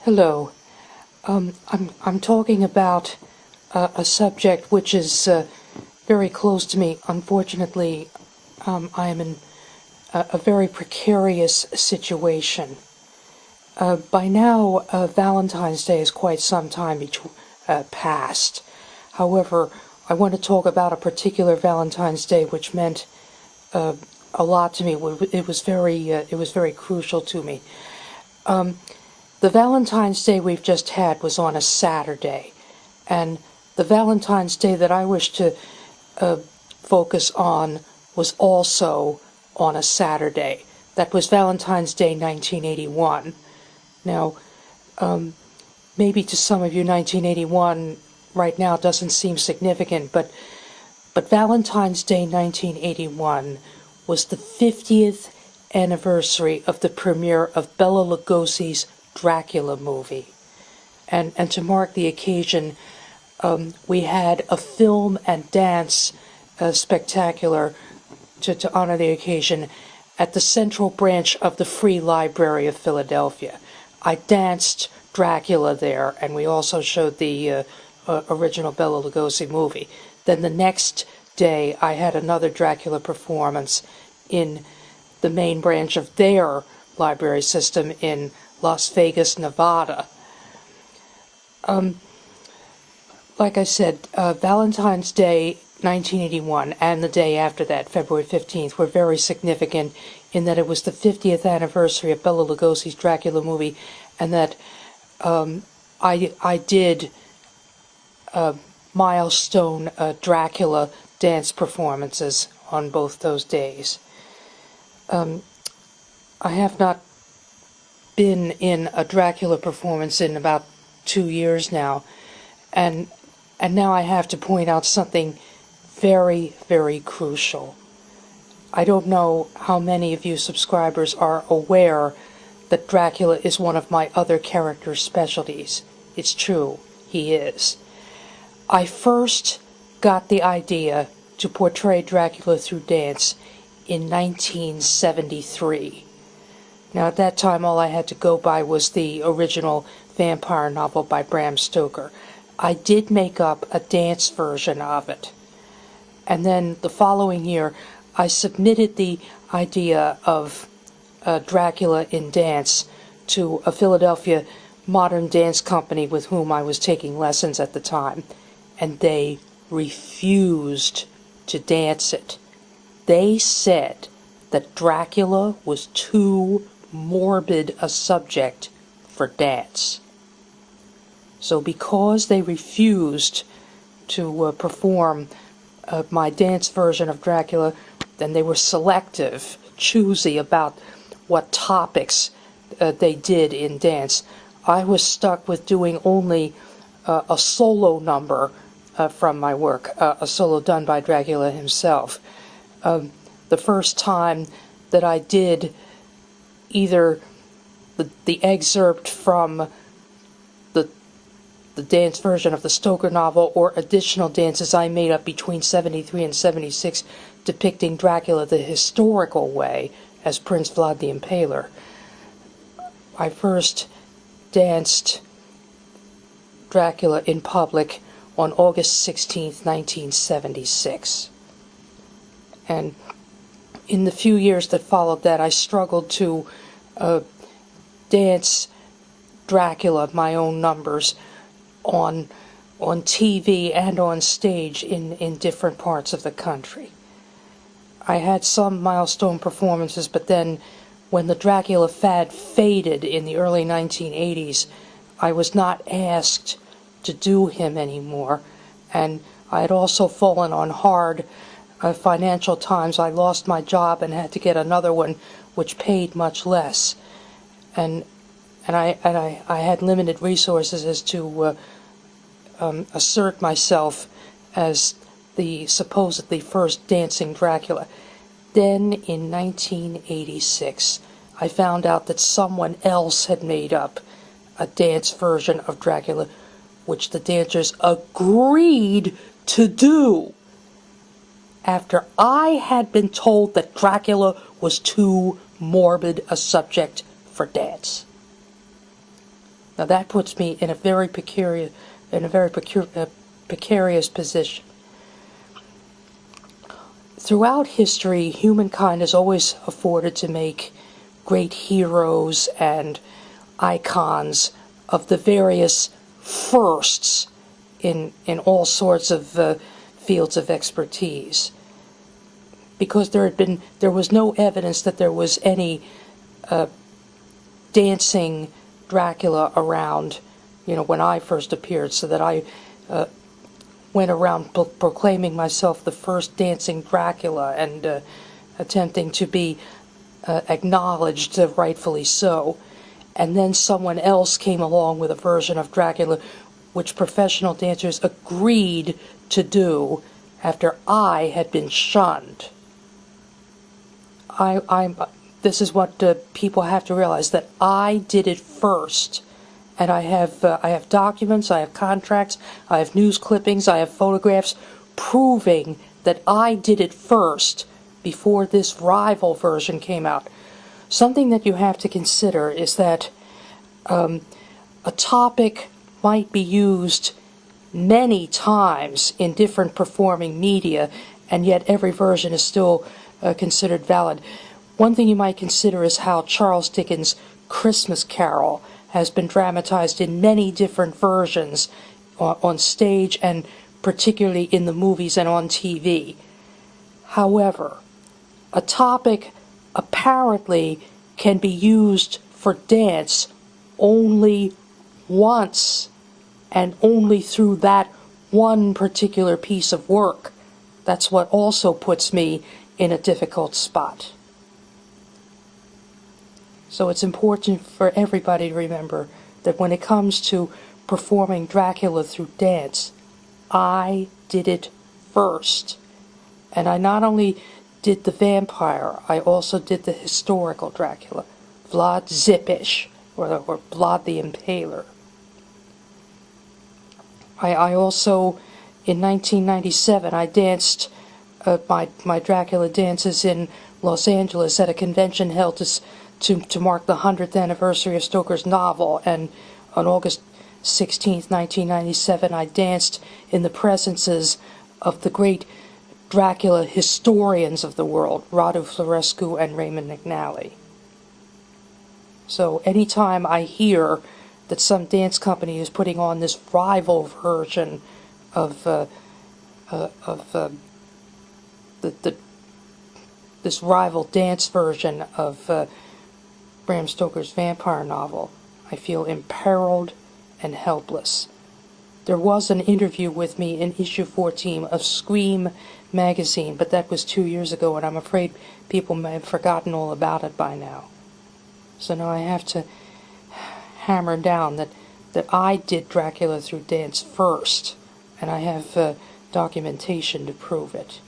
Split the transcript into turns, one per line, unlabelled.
Hello. I'm talking about a subject which is very close to me. Unfortunately, I am in a very precarious situation. By now, Valentine's Day is quite some time past. However, I want to talk about a particular Valentine's Day which meant a lot to me. It was very crucial to me. The Valentine's Day we've just had was on a Saturday, and the Valentine's Day that I wish to focus on was also on a Saturday. That was Valentine's Day 1981. Now, maybe to some of you 1981 right now doesn't seem significant, but Valentine's Day 1981 was the 50th anniversary of the premiere of Bela Lugosi's Dracula movie. And to mark the occasion, we had a film and dance spectacular to honor the occasion at the Central Branch of the Free Library of Philadelphia. I danced Dracula there, and we also showed the original Bela Lugosi movie. Then the next day, I had another Dracula performance in the main branch of their library system in Las Vegas, Nevada. Like I said, Valentine's Day 1981 and the day after that, February 15th, were very significant in that it was the 50th anniversary of Bela Lugosi's Dracula movie, and that I did milestone Dracula dance performances on both those days. I have not been in a Dracula performance in about 2 years now, and now I have to point out something very, very crucial. I don't know how many of you subscribers are aware that Dracula is one of my other character specialties. It's true, he is. I first got the idea to portray Dracula through dance in 1973. Now, at that time, all I had to go by was the original vampire novel by Bram Stoker. I did make up a dance version of it. And then the following year, I submitted the idea of Dracula in dance to a Philadelphia modern dance company with whom I was taking lessons at the time, and they refused to dance it. They said that Dracula was too morbid a subject for dance. So because they refused to perform my dance version of Dracula, then they were selective, choosy about what topics they did in dance. I was stuck with doing only a solo number from my work, a solo done by Dracula himself. The first time that I did either the excerpt from the dance version of the Stoker novel or additional dances I made up between 73 and 76 depicting Dracula the historical way as Prince Vlad the Impaler. I first danced Dracula in public on August 16th, 1976. And in the few years that followed that, I struggled to dance Dracula, my own numbers, on TV and on stage in different parts of the country. I had some milestone performances, but then when the Dracula fad faded in the early 1980s, I was not asked to do him anymore, and I had also fallen on hard financial times. I lost my job and had to get another one which paid much less, and I had limited resources as to assert myself as the supposedly first dancing Dracula. Then in 1986 I found out that someone else had made up a dance version of Dracula which the dancers agreed to do after I had been told that Dracula was too morbid a subject for dance. Now that puts me in a very precarious position. Throughout history, humankind is always afforded to make great heroes and icons of the various firsts in all sorts of fields of expertise, because there was no evidence that there was any dancing Dracula around, when I first appeared, so that I went around proclaiming myself the first dancing Dracula and attempting to be acknowledged, rightfully so. And then someone else came along with a version of Dracula which professional dancers agreed to do after I had been shunned. This is what people have to realize, that I did it first. And I have documents, I have contracts, I have news clippings, I have photographs proving that I did it first before this rival version came out. Something that you have to consider is that a topic might be used many times in different performing media, and yet every version is still considered valid. One thing you might consider is how Charles Dickens' Christmas Carol has been dramatized in many different versions on stage and particularly in the movies and on TV. However, a topic apparently can be used for dance only once, and only through that one particular piece of work. That's what also puts me in a difficult spot. So it's important for everybody to remember that when it comes to performing Dracula through dance, I did it first. And I not only did the vampire, I also did the historical Dracula, Vlad Zipish, or Vlad the Impaler. I also, in 1997, I danced my Dracula dances in Los Angeles at a convention held to mark the 100th anniversary of Stoker's novel, and on August 16th, 1997, I danced in the presences of the great Dracula historians of the world, Radu Florescu and Raymond McNally. So anytime I hear that some dance company is putting on this rival version of this rival dance version of Bram Stoker's vampire novel, I feel imperiled and helpless. There was an interview with me in issue 14 of Scream magazine, but that was 2 years ago, and I'm afraid people may have forgotten all about it by now. So now I have to hammer down that I did Dracula through dance first, and I have documentation to prove it.